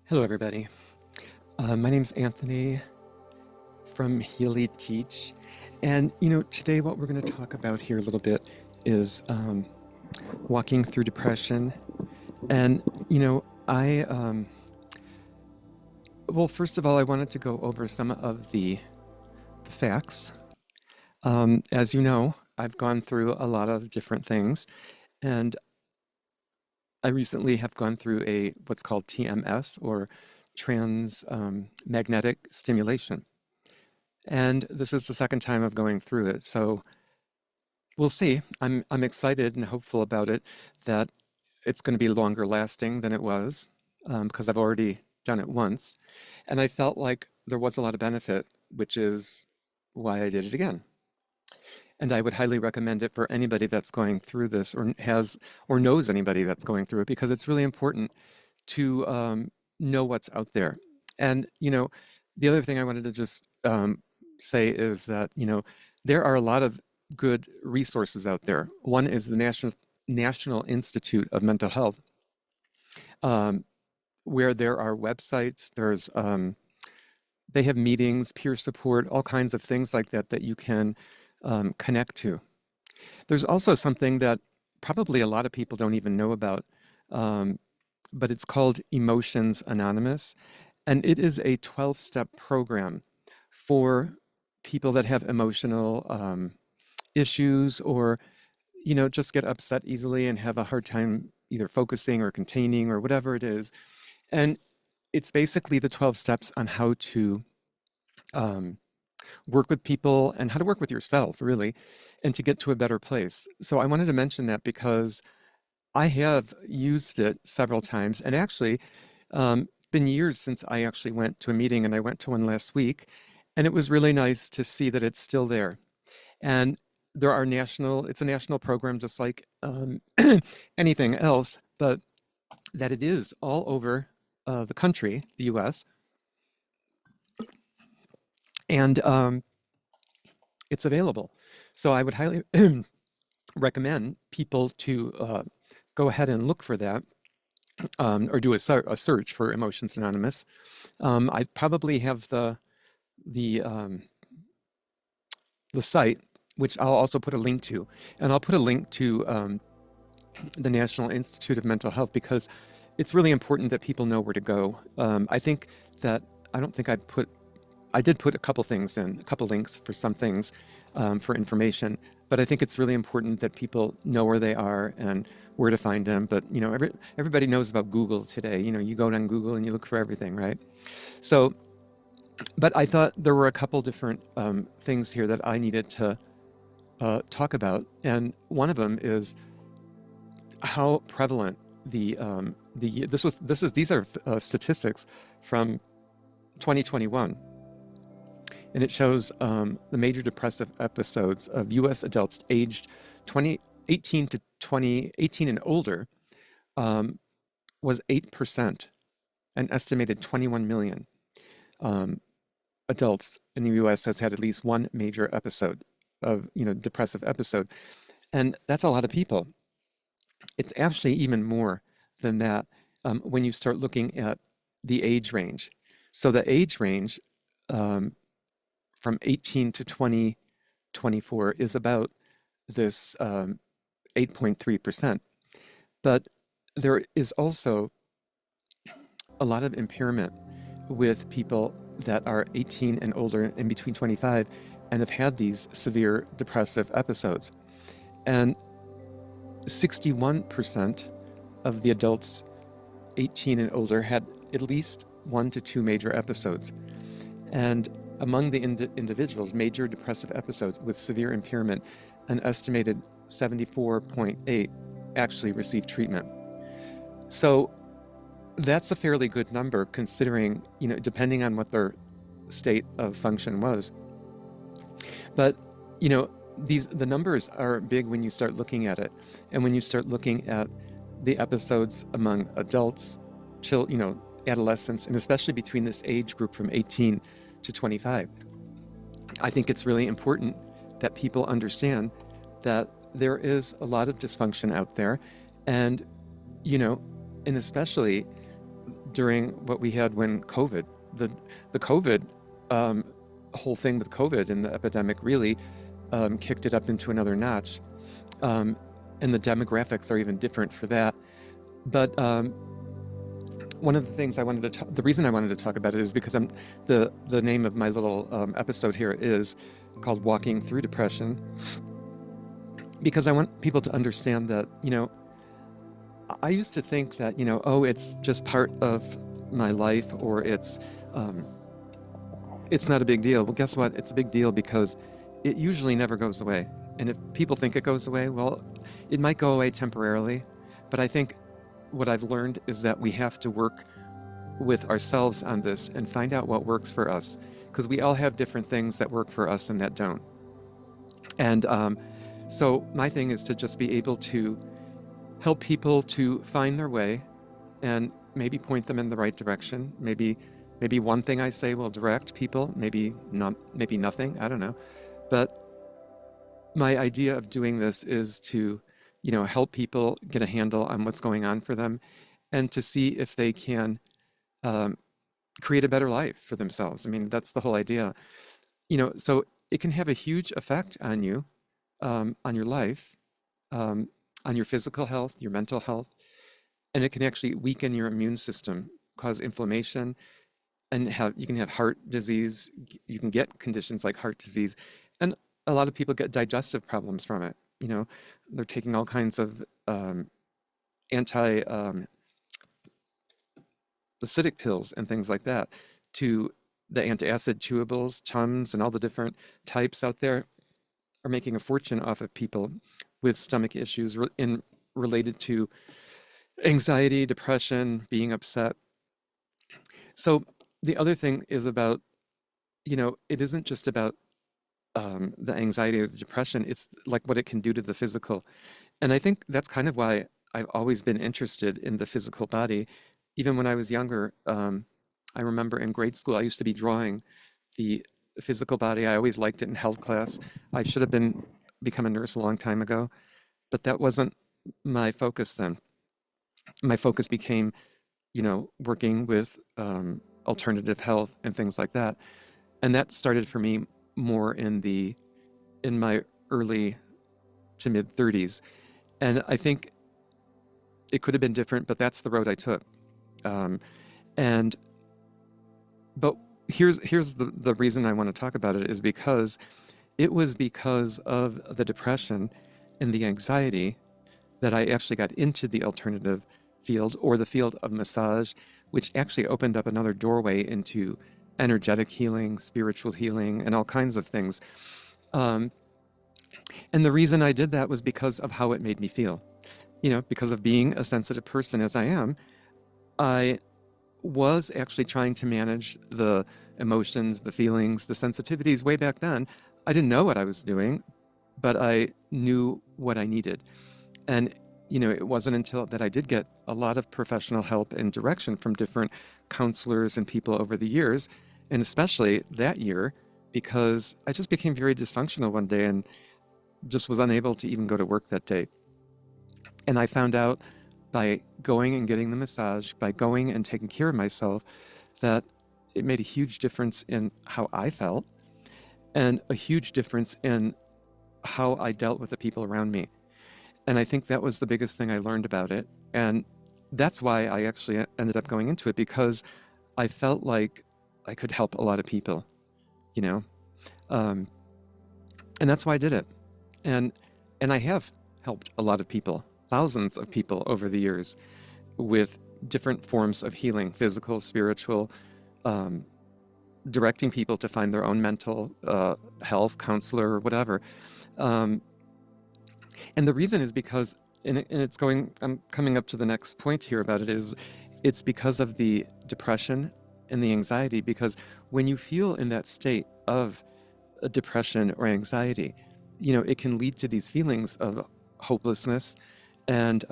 Hello, everybody. My name's Anthony from Healy Teach. And, today what we're going to talk about here a little bit is walking through depression. And, well, first of all, I wanted to go over some of the facts. As you know, I've gone through a lot of different things. And I recently have gone through what's called TMS, or magnetic stimulation. And this is the second time of going through it. So we'll see. I'm excited and hopeful about it, that it's going to be longer lasting than it was, because I've already done it once. And I felt like there was a lot of benefit, which is why I did it again. And I would highly recommend it for anybody that's going through this, or knows anybody that's going through it, because it's really important to know what's out there. And, the other thing I wanted to just say is that, there are a lot of good resources out there. One is the National Institute of Mental Health, where there are websites, they have meetings, peer support, all kinds of things like that you can connect to. There's also something that probably a lot of people don't even know about, but it's called Emotions Anonymous. And it is a 12-step program for people that have emotional issues, or, just get upset easily and have a hard time either focusing or containing or whatever it is. And it's basically the 12 steps on how to work with people and how to work with yourself, really, and to get to a better place. So I wanted to mention that because I have used it several times, and actually, been years since I actually went to a meeting, and I went to one last week, and it was really nice to see that it's still there. And it's a national program, just like anything else, but that it is all over the country, the US, and it's available. So I would highly recommend people to go ahead and look for that, or do a search for Emotions Anonymous. I probably have the site, which I'll also put a link to, and I'll put a link to the National Institute of Mental Health, because it's really important that people know where to go. I think that I did put a couple things in, a couple links for some things, for information, but I think it's really important that people know where they are and where to find them. But, everybody knows about Google today. You go down Google and you look for everything, right? So, but I thought there were a couple different things here that I needed to talk about. And one of them is how prevalent these are statistics from 2021. And it shows the major depressive episodes of U.S. adults aged 18 and older was 8%, an estimated 21 million adults in the U.S. has had at least one major episode of, depressive episode. And that's a lot of people. It's actually even more than that when you start looking at the age range. So the age range from 18 to 24 is about this 8.3%. But there is also a lot of impairment with people that are 18 and older and between 25 and have had these severe depressive episodes. And 61% of the adults 18 and older had at least 1 to 2 major episodes. And among the individuals, major depressive episodes with severe impairment, an estimated 74.8 actually received treatment. So that's a fairly good number, considering, depending on what their state of function was. But, the numbers are big when you start looking at it. And when you start looking at the episodes among adults, adolescents, and especially between this age group from 18 to 25, I think it's really important that people understand that there is a lot of dysfunction out there. And, and especially during what we had when COVID, the the COVID um, whole thing with COVID and the epidemic really kicked it up into another notch. Um, and the demographics are even different for that. But one of the things the reason I wanted to talk about it is because the name of my little episode here is called Walking Through Depression, because I want people to understand that, I used to think that, oh, it's just part of my life, or um, it's not a big deal. Well, guess what? It's a big deal because it usually never goes away. And if people think it goes away, well, it might go away temporarily. But I think what I've learned is that we have to work with ourselves on this and find out what works for us, because we all have different things that work for us and that don't. And so my thing is to just be able to help people to find their way and maybe point them in the right direction. Maybe one thing I say will direct people, maybe not, maybe nothing, I don't know. But my idea of doing this is to, help people get a handle on what's going on for them, and to see if they can um, create a better life for themselves. I mean, that's the whole idea. So it can have a huge effect on you, on your life, um, on your physical health, your mental health, and it can actually weaken your immune system, cause inflammation, and you can have heart disease. You can get conditions like heart disease, and a lot of people get digestive problems from it. They're taking all kinds of anti acidic pills and things like that, to the antacid chewables, Tums, and all the different types out there are making a fortune off of people with stomach issues related to anxiety, depression, being upset. So the other thing is about, it isn't just about the anxiety or the depression, it's like what it can do to the physical. And I think that's kind of why I've always been interested in the physical body. Even when I was younger, I remember in grade school, I used to be drawing the physical body. I always liked it in health class. I should have become a nurse a long time ago, but that wasn't my focus then. My focus became, working with alternative health and things like that. And that started for me more in my early to mid 30s. And I think it could have been different, but that's the road I took. Um, and but here's the reason I want to talk about it, is because it was because of the depression and the anxiety that I actually got into the alternative field, or the field of massage, which actually opened up another doorway into energetic healing, spiritual healing, and all kinds of things. Um, and the reason I did that was because of how it made me feel. Because of being a sensitive person as I am, I was actually trying to manage the emotions, the feelings, the sensitivities way back then. I didn't know what I was doing, but I knew what I needed. And, it wasn't until that I did get a lot of professional help and direction from different counselors and people over the years, and especially that year, because I just became very dysfunctional one day and just was unable to even go to work that day. And I found out by going and getting the massage, by going and taking care of myself, that it made a huge difference in how I felt, and a huge difference in how I dealt with the people around me. And I think that was the biggest thing I learned about it. And that's why I actually ended up going into it, because I felt like I could help a lot of people, you know? Um, and that's why I did it. And I have helped a lot of people, thousands of people over the years, with different forms of healing, physical, spiritual, um, directing people to find their own mental health counselor or whatever. Um, and the reason is because, I'm coming up to the next point here about it, is it's because of the depression and the anxiety. Because when you feel in that state of depression or anxiety, it can lead to these feelings of hopelessness. And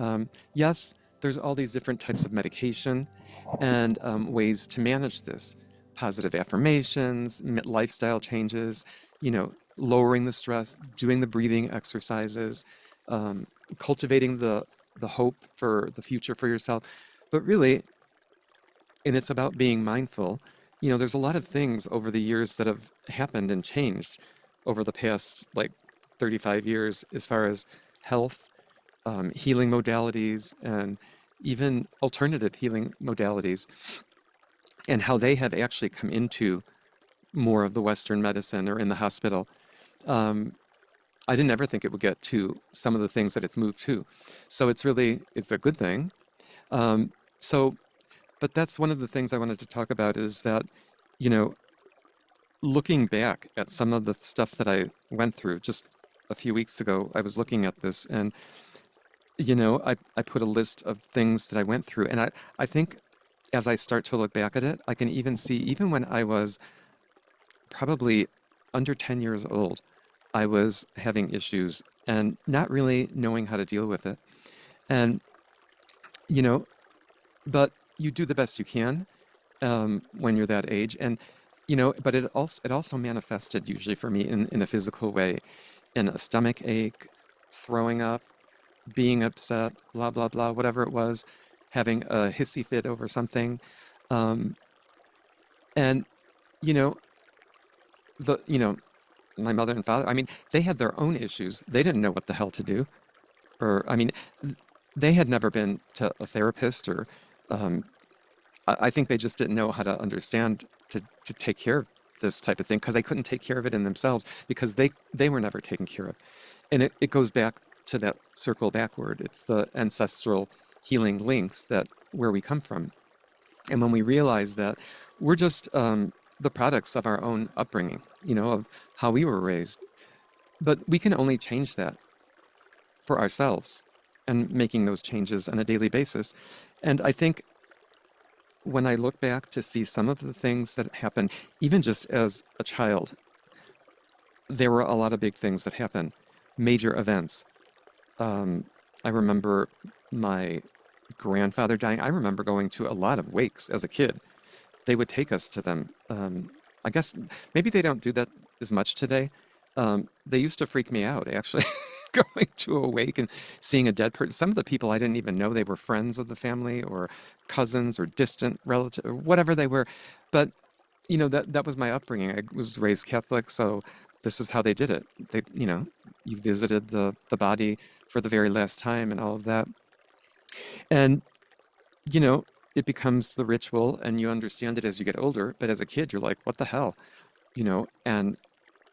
yes, there's all these different types of medication and ways to manage this: positive affirmations, lifestyle changes, lowering the stress, doing the breathing exercises, um, cultivating the hope for the future for yourself. But really, and it's about being mindful. There's a lot of things over the years that have happened and changed over the past like 35 years as far as health, healing modalities, and even alternative healing modalities, and how they have actually come into more of the Western medicine or in the hospital. Um, I didn't ever think it would get to some of the things that it's moved to. So it's a good thing. Um, so, but that's one of the things I wanted to talk about is that, you know, looking back at some of the stuff that I went through just a few weeks ago, I was looking at this and, I put a list of things that I went through. And I think as I start to look back at it, I can even see, even when I was probably under 10 years old, I was having issues and not really knowing how to deal with it. And, you know, but you do the best you can when you're that age. And, but it also manifested usually for me in a physical way, in a stomach ache, throwing up, being upset, blah, blah, blah, whatever it was, having a hissy fit over something. Um, and, you know, the, you know, my mother and father, I mean, they had their own issues. They didn't know what the hell to do. Or, I mean, they had never been to a therapist or, um, I think they just didn't know how to understand to take care of this type of thing because they couldn't take care of it in themselves because they were never taken care of. And it goes back to that circle backward. It's the ancestral healing links that where we come from. And when we realize that we're just the products of our own upbringing, of how we were raised, but we can only change that for ourselves and making those changes on a daily basis. And I think when I look back to see some of the things that happened, even just as a child, there were a lot of big things that happened, major events. Um, I remember my grandfather dying. I remember going to a lot of wakes as a kid. They would take us to them. I guess maybe they don't do that as much today. They used to freak me out, actually, going to a wake and seeing a dead person. Some of the people I didn't even know they were friends of the family or cousins or distant relatives or whatever they were. But that was my upbringing. I was raised Catholic, so this is how they did it. You visited the body for the very last time and all of that. And you know, it becomes the ritual and you understand it as you get older. But as a kid, you're like, what the hell? And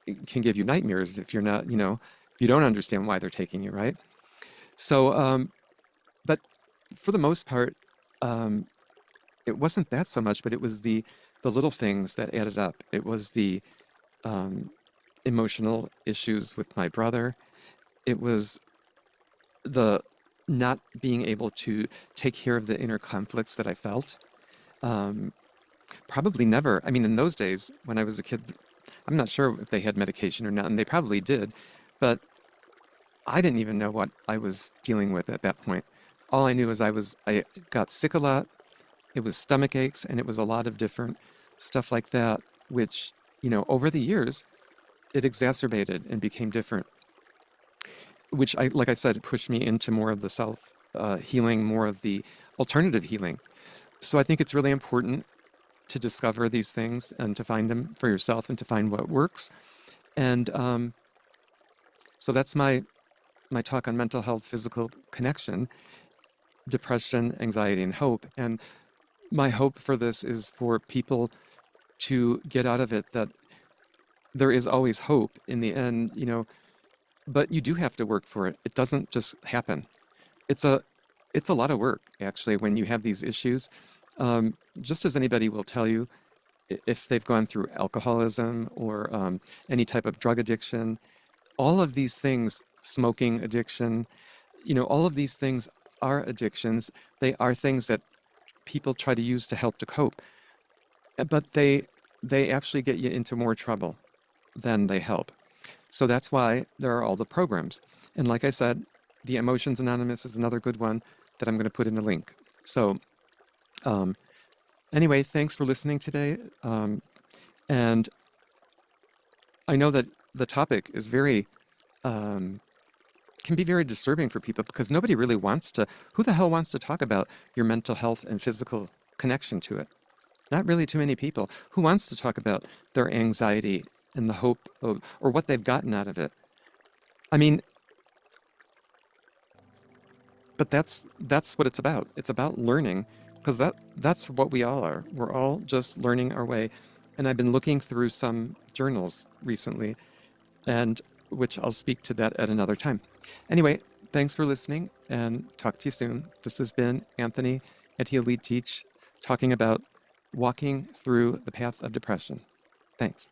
it can give you nightmares if you're not, if you don't understand why they're taking you, right? So, but for the most part, um, it wasn't that so much, but it was the little things that added up. It was the um, emotional issues with my brother. It was the not being able to take care of the inner conflicts that I felt. Um, Probably never. I mean, in those days when I was a kid, I'm not sure if they had medication or not, and they probably did, but I didn't even know what I was dealing with at that point. All I knew is I got sick a lot. It was stomach aches, and it was a lot of different stuff like that, which, over the years, it exacerbated and became different, which like I said, pushed me into more of the self healing, more of the alternative healing. So I think it's really important to discover these things and to find them for yourself and to find what works. And so that's my talk on mental health, physical connection, depression, anxiety, and hope. And my hope for this is for people to get out of it that there is always hope in the end, but you do have to work for it. It doesn't just happen. It's a it's a lot of work actually when you have these issues. Just as anybody will tell you, if they've gone through alcoholism or any type of drug addiction, all of these things, smoking addiction, all of these things are addictions. They are things that people try to use to help to cope, but they actually get you into more trouble than they help. So that's why there are all the programs. And like I said, the Emotions Anonymous is another good one that I'm going to put in the link. So um, anyway, thanks for listening today. And I know that the topic is um, can be very disturbing for people because nobody really wants to, who the hell wants to talk about your mental health and physical connection to it? Not really too many people. Who wants to talk about their anxiety and the hope of, or what they've gotten out of it? I mean, but that's what it's about. It's about learning, because that's what we all are. We're all just learning our way. And I've been looking through some journals recently, and which I'll speak to that at another time. Anyway, thanks for listening, and talk to you soon. This has been Anthony at Heal Lead Teach talking about walking through the path of depression. Thanks.